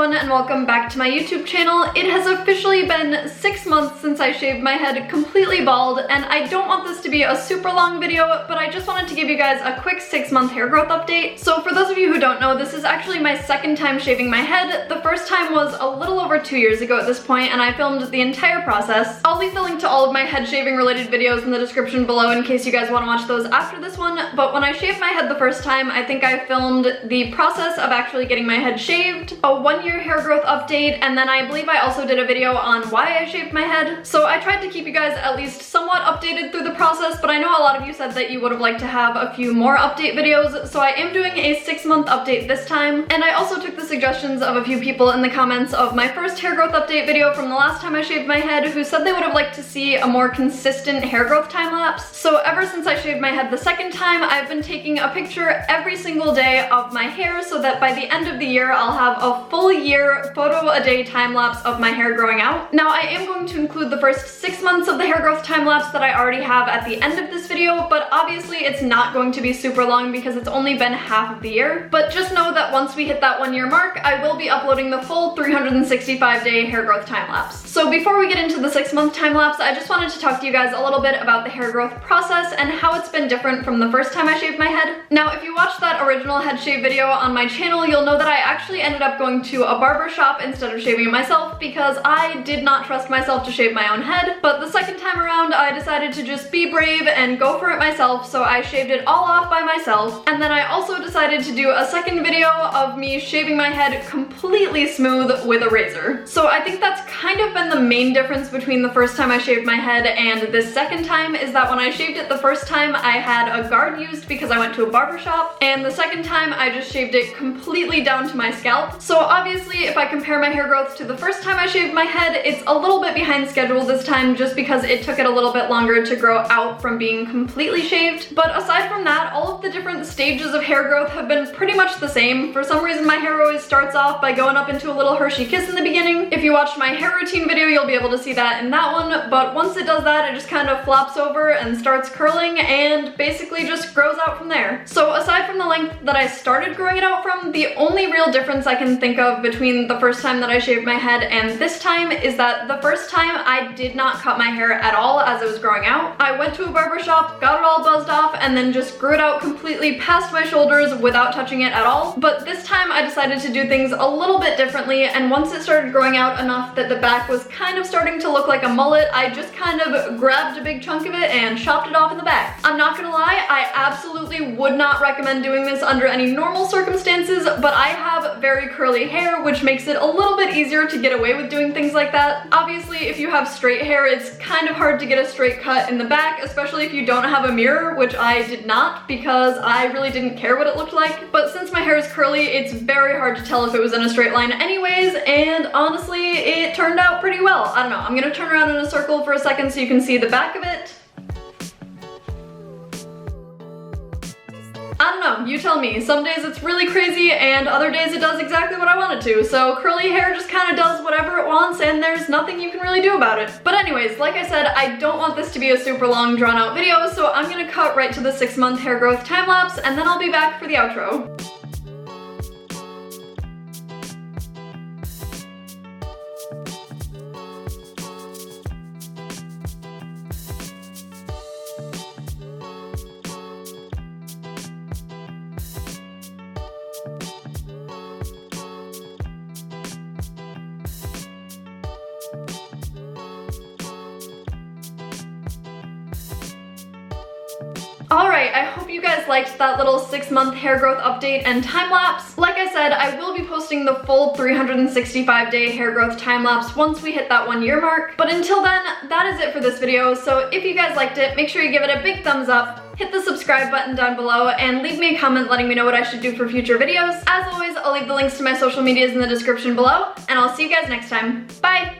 everyone, and welcome back to my YouTube channel. It has officially been 6 months since I shaved my head completely bald, and I don't want this to be a super long video, but I just wanted to give you guys a quick 6-month hair growth update. So for those of you who don't know, this is actually my second time shaving my head. The first time was a little over 2 years ago at this point, and I filmed the entire process. I'll leave the link to all of my head shaving related videos in the description below in case you guys want to watch those after this one, but when I shaved my head the first time, I think I filmed the process of actually getting my head shaved, a 1-year hair growth update, and then I believe I also did a video on why I shaved my head. So I tried to keep you guys at least somewhat updated through the process, but I know a lot of you said that you would have liked to have a few more update videos, so I am doing a 6-month update this time. And I also took the suggestions of a few people in the comments of my first hair growth update video from the last time I shaved my head, who said they would have liked to see a more consistent hair growth time lapse. So ever since I shaved my head the second time, I've been taking a picture every single day of my hair so that by the end of the year I'll have a full year photo a day time lapse of my hair growing out. Now I am going to include the first 6 months of the hair growth time lapse that I already have at the end of this video, but obviously it's not going to be super long because it's only been half of the year. But just know that once we hit that 1-year mark, I will be uploading the full 365-day hair growth time lapse. So before we get into the 6-month time lapse, I just wanted to talk to you guys a little bit about the hair growth process and how it's been different from the first time I shaved my head. Now if you watched that original head shave video on my channel, you'll know that I actually ended up going to a barber shop instead of shaving it myself because I did not trust myself to shave my own head. But the second time around, I decided to just be brave and go for it myself, so I shaved it all off by myself. And then I also decided to do a second video of me shaving my head completely smooth with a razor. So I think that's kind of been the main difference between the first time I shaved my head and this second time, is that when I shaved it the first time, I had a guard used because I went to a barber shop, and the second time I just shaved it completely down to my scalp. So obviously if I compare my hair growth to the first time I shaved my head, it's a little bit behind schedule this time just because it took it a little bit longer to grow out from being completely shaved. But aside from that, all of the different stages of hair growth have been pretty much the same. For some reason my hair always starts off by going up into a little Hershey kiss in the beginning. If you watched my hair routine video, you'll be able to see that in that one, but once it does that, it just kind of flops over and starts curling and basically just grows out from there. So aside from the length that I started growing it out from, the only real difference I can think of between the first time that I shaved my head and this time is that the first time I did not cut my hair at all as it was growing out. I went to a barber shop, got it all buzzed off, and then just grew it out completely past my shoulders without touching it at all. But this time I decided to do things a little bit differently, and once it started growing out enough that the back was kind of starting to look like a mullet, I just kind of grabbed a big chunk of it and chopped it off in the back. I'm not gonna lie, I absolutely would not recommend doing this under any normal circumstances, but I have very curly hair, which makes it a little bit easier to get away with doing things like that. Obviously, if you have straight hair, it's kind of hard to get a straight cut in the back, especially if you don't have a mirror, which I did not because I really didn't care what it looked like. But since my hair is curly, it's very hard to tell if it was in a straight line anyways, and honestly, it turned out pretty well. I don't know, I'm gonna turn around in a circle for a second so you can see the back of it. I don't know, you tell me. Some days it's really crazy and other days it does exactly what I want it to. So curly hair just kind of does whatever it wants and there's nothing you can really do about it. But anyways, like I said, I don't want this to be a super long drawn out video, so I'm gonna cut right to the 6-month hair growth time lapse and then I'll be back for the outro. Alright, I hope you guys liked that little 6-month hair growth update and time lapse. Like I said, I will be posting the full 365-day hair growth time lapse once we hit that 1-year mark. But until then, that is it for this video. So if you guys liked it, make sure you give it a big thumbs up, hit the subscribe button down below, and leave me a comment letting me know what I should do for future videos. As always, I'll leave the links to my social medias in the description below, and I'll see you guys next time. Bye!